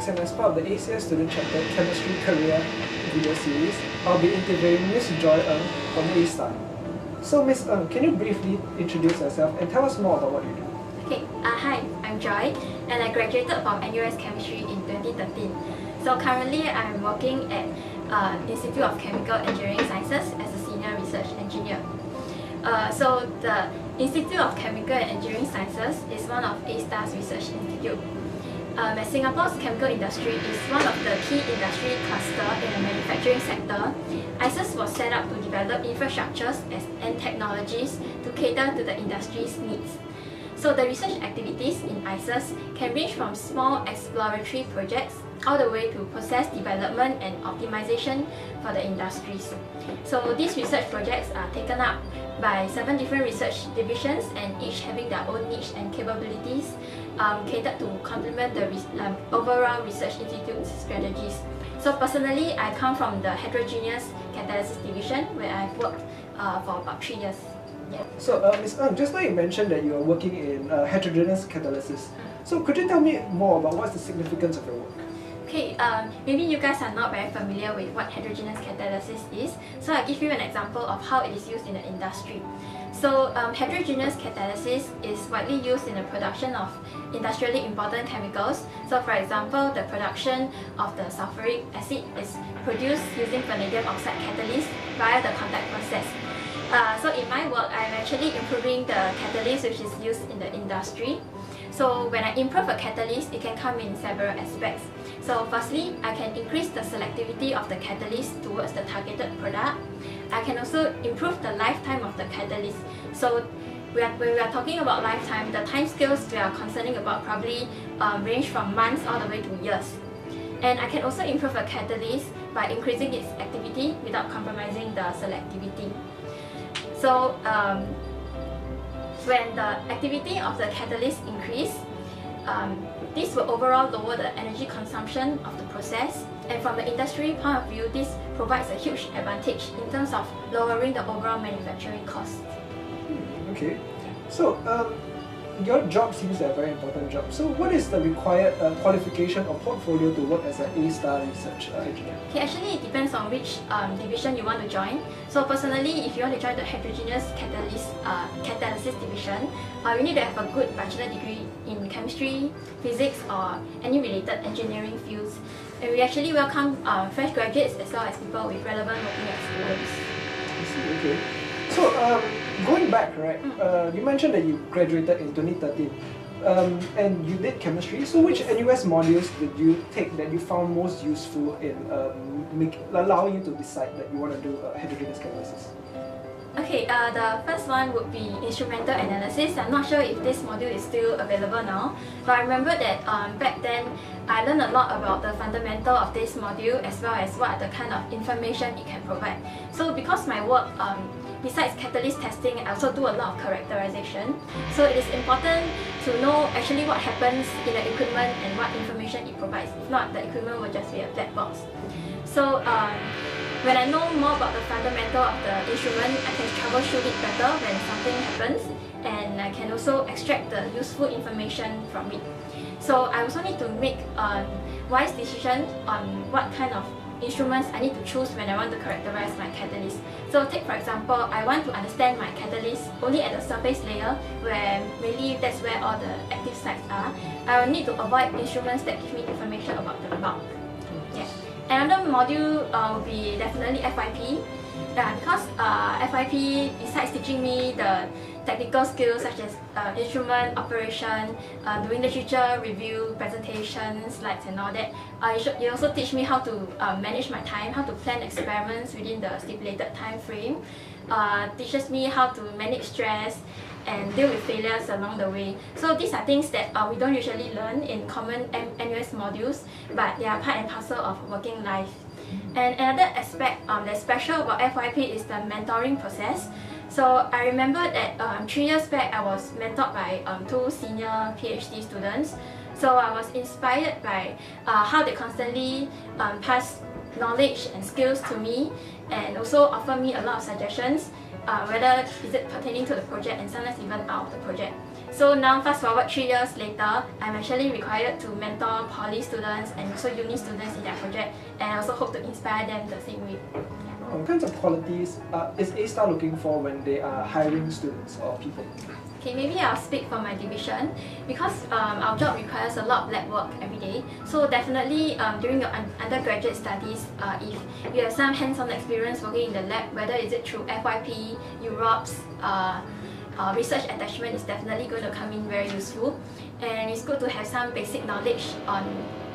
Chemists, and as part of the ACS Student Chapter Chemistry Career video series, I'll be interviewing Miss Joy Ng from A-Star. So Miss Ng, can you briefly introduce yourself and tell us more about what you do? Okay, hi, I'm Joy, and I graduated from NUS Chemistry in 2013. So currently I'm working at Institute of Chemical Engineering Sciences as a senior research engineer. So the Institute of Chemical and Engineering Sciences is one of A-Star's research institute. As Singapore's chemical industry is one of the key industry clusters in the manufacturing sector, ICES was set up to develop infrastructures and technologies to cater to the industry's needs. So the research activities in ICES can range from small exploratory projects all the way to process development and optimization for the industries. So these research projects are taken up by 7 different research divisions, and each having their own niche and capabilities catered to complement the overall research institute's strategies. So personally, I come from the heterogeneous catalysis division, where I've worked for about 3 years. Yeah. So Ms. Ng, just now you mentioned that you are working in heterogeneous catalysis. So could you tell me more about what's the significance of your work? Okay, maybe you guys are not very familiar with what heterogeneous catalysis is, so I'll give you an example of how it is used in the industry. So heterogeneous catalysis is widely used in the production of industrially important chemicals. So for example, the production of the sulfuric acid is produced using vanadium oxide catalyst via the contact process. So in my work, I'm actually improving the catalyst which is used in the industry. So when I improve a catalyst, it can come in several aspects. So firstly, I can increase the selectivity of the catalyst towards the targeted product. I can also improve the lifetime of the catalyst. So when we are talking about lifetime, the time scales we are concerning about probably range from months all the way to years. And I can also improve a catalyst by increasing its activity without compromising the selectivity. So when the activity of the catalyst increase, this will overall lower the energy consumption of the process, and from the industry point of view, this provides a huge advantage in terms of lowering the overall manufacturing cost. Okay, so your job seems a very important job. So what is the required qualification or portfolio to work as an A-Star research engineer? Okay, actually it depends on which division you want to join. So personally, if you want to join the heterogeneous catalysis division, you need to have a good bachelor degree in chemistry, physics, or any related engineering fields. And we actually welcome fresh graduates as well as people with relevant working experience. I see, okay. So going back, right, you mentioned that you graduated in 2013 and you did chemistry. So which NUS modules did you take that you found most useful in allowing you to decide that you want to do heterogeneous catalysis? Okay, the first one would be instrumental analysis. I'm not sure if this module is still available now, but I remember that back then I learned a lot about the fundamental of this module as well as what are the kind of information it can provide. So because my work, besides catalyst testing, I also do a lot of characterization. So it is important to know actually what happens in the equipment and what information it provides. If not, the equipment will just be a black box. So when I know more about the fundamental of the instrument, I can troubleshoot it better when something happens, and I can also extract the useful information from it. So I also need to make a wise decision on what kind of instruments I need to choose when I want to characterize my catalyst. So take for example, I want to understand my catalyst only at the surface layer, where really that's where all the active sites are. I will need to avoid instruments that give me information about the bulk. Yeah. Another module will be definitely FYP, because FYP, besides teaching me the technical skills such as instrument operation, doing literature review, presentation, slides and all that, it also teach me how to manage my time, how to plan experiments within the stipulated time frame, teaches me how to manage stress and deal with failures along the way. So these are things that we don't usually learn in common NUS modules, but they are part and parcel of working life. And another aspect that's special about FYP is the mentoring process. So I remember that 3 years back I was mentored by 2 senior PhD students. So I was inspired by how they constantly pass knowledge and skills to me, and also offer me a lot of suggestions, whether is it pertaining to the project and sometimes even out of the project. So now, fast forward 3 years later, I'm actually required to mentor poly students and also uni students in their project, and I also hope to inspire them the same way. What kinds of qualities is A-Star looking for when they are hiring students or people? Okay, maybe I'll speak for my division, because our job requires a lot of lab work every day. So definitely during your undergraduate studies, if you have some hands-on experience working in the lab, whether is it through FYP, UROPS, research attachment is definitely going to come in very useful. And it's good to have some basic knowledge on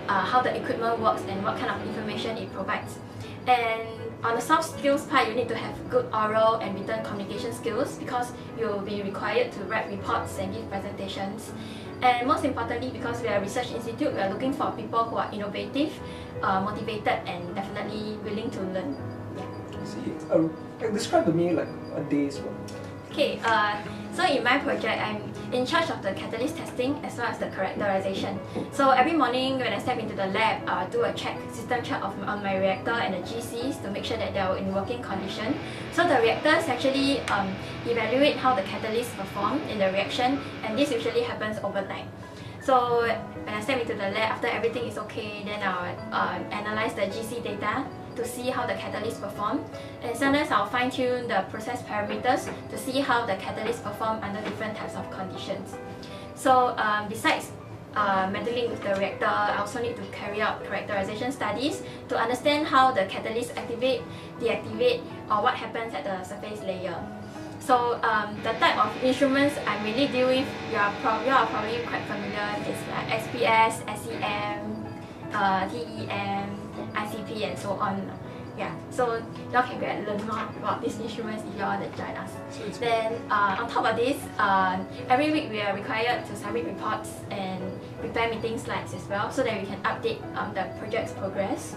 how the equipment works and what kind of information it provides. And on the soft skills part, you need to have good oral and written communication skills, because you'll be required to write reports and give presentations. And most importantly, because we are a research institute, we are looking for people who are innovative, motivated, and definitely willing to learn. I see. Describe to me like a day's work. Okay, so in my project, I'm in charge of the catalyst testing as well as the characterization. So every morning when I step into the lab, do a system check on my reactor and the GCs to make sure that they're in working condition. So the reactors actually evaluate how the catalysts perform in the reaction, and this usually happens overnight. So when I step into the lab, after everything is okay, then I'll analyze the GC data to see how the catalysts perform, and sometimes I'll fine-tune the process parameters to see how the catalysts perform under different types of conditions. So besides meddling with the reactor, I also need to carry out characterization studies to understand how the catalysts activate, deactivate, or what happens at the surface layer. So the type of instruments I mainly deal with, you are probably quite familiar. It's like SPS, SEM, TEM, ICP, and so on. Yeah, so y'all can learn more about these instruments if y'all want to join us. Then on top of this, every week we are required to submit reports and prepare meeting slides as well, so that we can update the project's progress.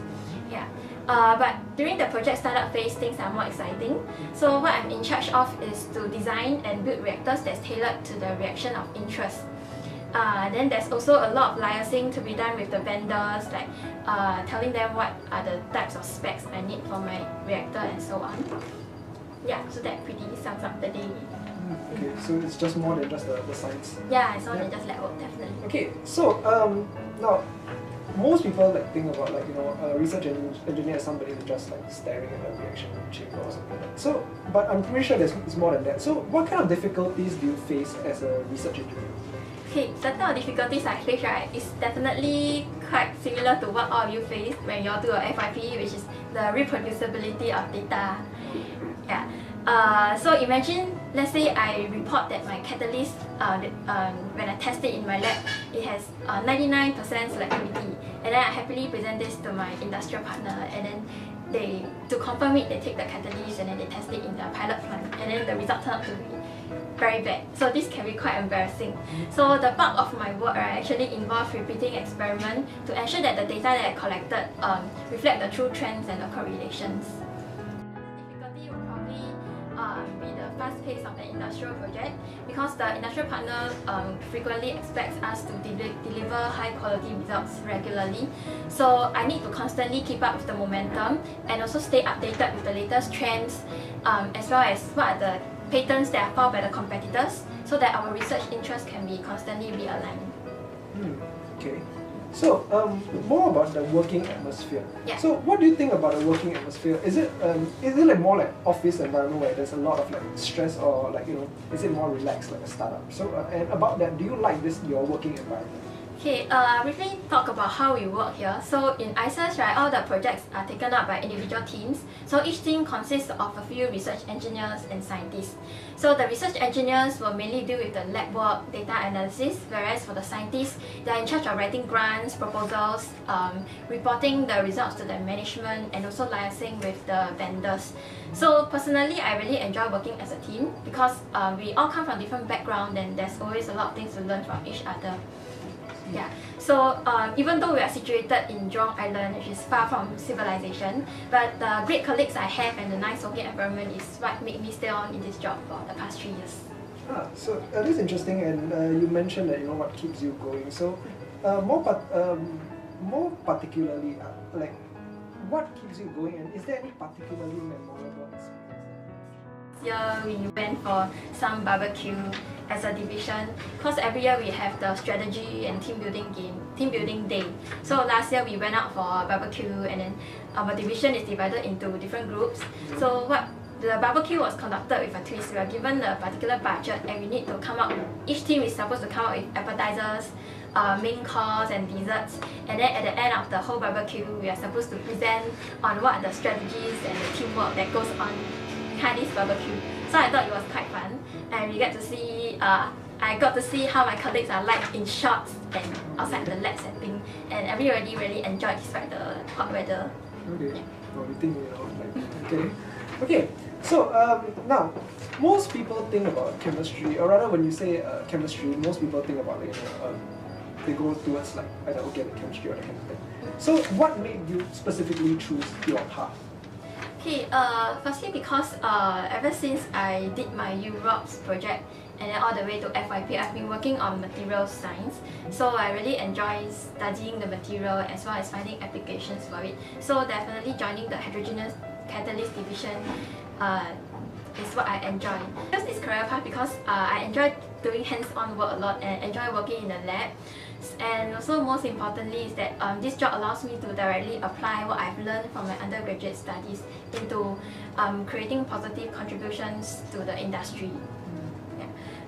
Yeah. But during the project startup phase, things are more exciting. So what I'm in charge of is to design and build reactors that's tailored to the reaction of interest. Then there's also a lot of liaising to be done with the vendors, like telling them what are the types of specs I need for my reactor and so on. Yeah, so that pretty sums up the day. Okay, so it's just more than just the science. Yeah, it's more than just lab work, definitely. Okay, so now most people think about a research engineer as somebody who's just staring at a reaction chamber or something like that. So, but I'm pretty sure it's more than that. So, what kind of difficulties do you face as a research engineer? Okay, the type of difficulties I face, right, is definitely quite similar to what all of you face when you all do a FYP, which is the reproducibility of data. Yeah. So imagine, let's say I report that my catalyst, when I test it in my lab, it has 99% selectivity, and then I happily present this to my industrial partner, and then to confirm it, they take the catalyst and then they test it in the pilot plant, and then the result turned out to be very bad. So this can be quite embarrassing. So the bulk of my work actually involves repeating experiment to ensure that the data that I collected reflect the true trends and the correlations. Difficulty would probably be the fast pace of the industrial project, because the industrial partner frequently expects us to deliver high quality results regularly. So I need to constantly keep up with the momentum and also stay updated with the latest trends, as well as what are the patents that are filed by the competitors, so that our research interests can be constantly realigned. Okay. So, more about the working atmosphere. Yeah. So, what do you think about the working atmosphere? Is it more like office environment where there's a lot of stress, or is it more relaxed like a startup? So, and about that, do you like your working environment? Okay, briefly talk about how we work here. So in ICES, right, all the projects are taken up by individual teams. So each team consists of a few research engineers and scientists. So the research engineers will mainly deal with the lab work, data analysis, whereas for the scientists, they are in charge of writing grants, proposals, reporting the results to the management, and also liaising with the vendors. So personally, I really enjoy working as a team, because we all come from different backgrounds, and there's always a lot of things to learn from each other. Yeah, so even though we are situated in Jurong Island, which is far from civilization, but the great colleagues I have and the nice working environment is what made me stay on in this job for the past 3 years. So that is interesting, and you mentioned that what keeps you going. So more particularly, what keeps you going, and is there any particularly memorable experience? Year we went for some barbecue as a division because every year we have the strategy and team building day. So last year we went out for barbecue, and then our division is divided into different groups. So the barbecue was conducted with a twist. We are given a particular budget and we need to come up, each team is supposed to come up with appetizers, main course and desserts, and then at the end of the whole barbecue we are supposed to present on what are the strategies and the teamwork that goes on behind this barbecue. So I thought it was quite fun, and we get to see I got to see how my colleagues are like in shorts and outside the lab setting, and everybody really enjoyed despite the hot weather. Okay, well, we think, okay. So now, most people think about chemistry, or rather when you say chemistry, most people think about they go towards like either organic chemistry or that kind of thing. So what made you specifically choose your path? Okay, firstly because ever since I did my UROPS project and then all the way to FYP, I've been working on materials science. So I really enjoy studying the material as well as finding applications for it. So definitely joining the heterogeneous catalyst division is what I enjoy. I chose this career path because I enjoy doing hands-on work a lot and enjoy working in the lab. And also most importantly is that this job allows me to directly apply what I've learned from my undergraduate studies into creating positive contributions to the industry.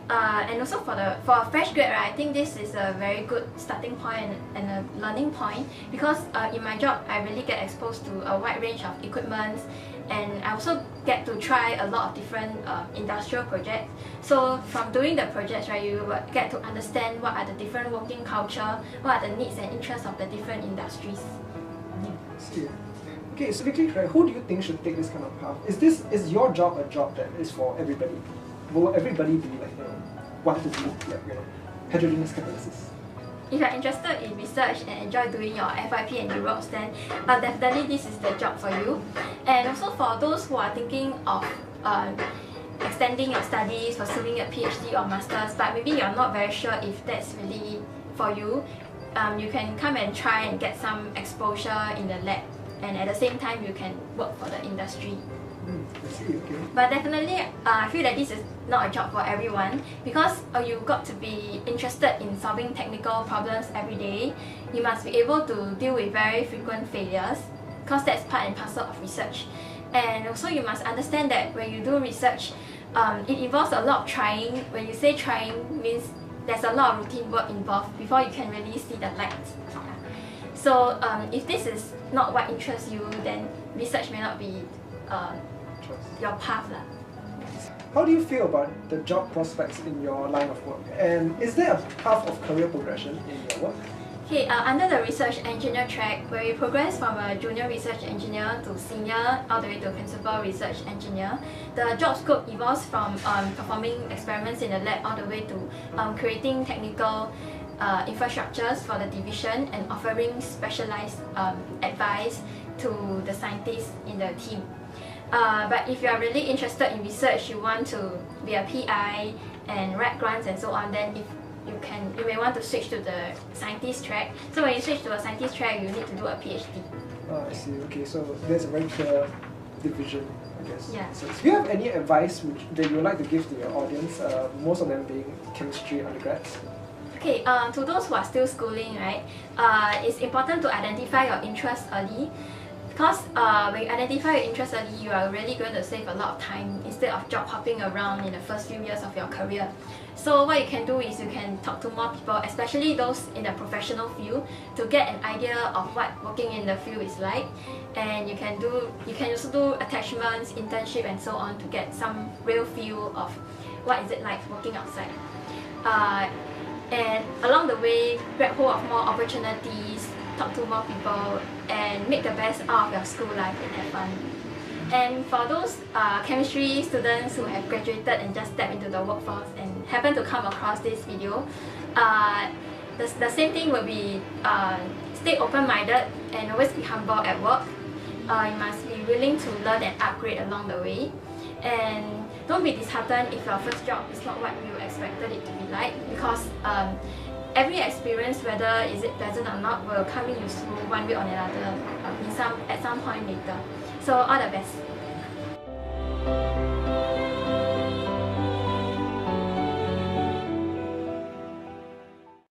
And also for a fresh grad, right, I think this is a very good starting point and a learning point because in my job I really get exposed to a wide range of equipment, and I also get to try a lot of different industrial projects. So from doing the projects, right, you will get to understand what are the different working culture, what are the needs and interests of the different industries. I see. Okay, so quickly, right, who do you think should take this kind of path? Is your job a job that is for everybody? Will everybody be like, want to do like, heterogeneous catalysis? If you're interested in research and enjoy doing your FYP and UROPS, then definitely this is the job for you. And also for those who are thinking of extending your studies, pursuing a PhD or Masters, but maybe you're not very sure if that's really for you, you can come and try and get some exposure in the lab, and at the same time you can work for the industry. I see, okay. But definitely, I feel that this is not a job for everyone because you've got to be interested in solving technical problems every day. You must be able to deal with very frequent failures because that's part and parcel of research. And also you must understand that when you do research, it involves a lot of trying. When you say trying, means there's a lot of routine work involved before you can really see the light. So if this is not what interests you, then research may not be your path. How do you feel about the job prospects in your line of work? And is there a path of career progression in your work? Okay, under the research engineer track, where you progress from a junior research engineer to senior, all the way to principal research engineer, the job scope evolves from performing experiments in the lab all the way to creating technical infrastructures for the division and offering specialized advice to the scientists in the team. But if you are really interested in research, you want to be a PI and write grants and so on, then you may want to switch to the scientist track. So when you switch to a scientist track, you need to do a PhD. I see. Okay, so there's a very clear division, I guess. Yeah. So, do you have any advice that you would like to give to your audience, most of them being chemistry undergrads? Okay, to those who are still schooling, right, it's important to identify your interests early. Because when you identify your interest early, you are really going to save a lot of time instead of job hopping around in the first few years of your career. So what you can do is you can talk to more people, especially those in the professional field, to get an idea of what working in the field is like. And you can also do attachments, internship and so on to get some real feel of what is it like working outside. And along the way, grab hold of more opportunities, talk to more people, and make the best out of your school life and have fun. And for those chemistry students who have graduated and just stepped into the workforce and happen to come across this video, the same thing will be stay open-minded and always be humble at work. You must be willing to learn and upgrade along the way. And don't be disheartened if your first job is not what you expected it to be like, because every experience, whether is it pleasant or not, will come in useful one way or another at some point later. So all the best.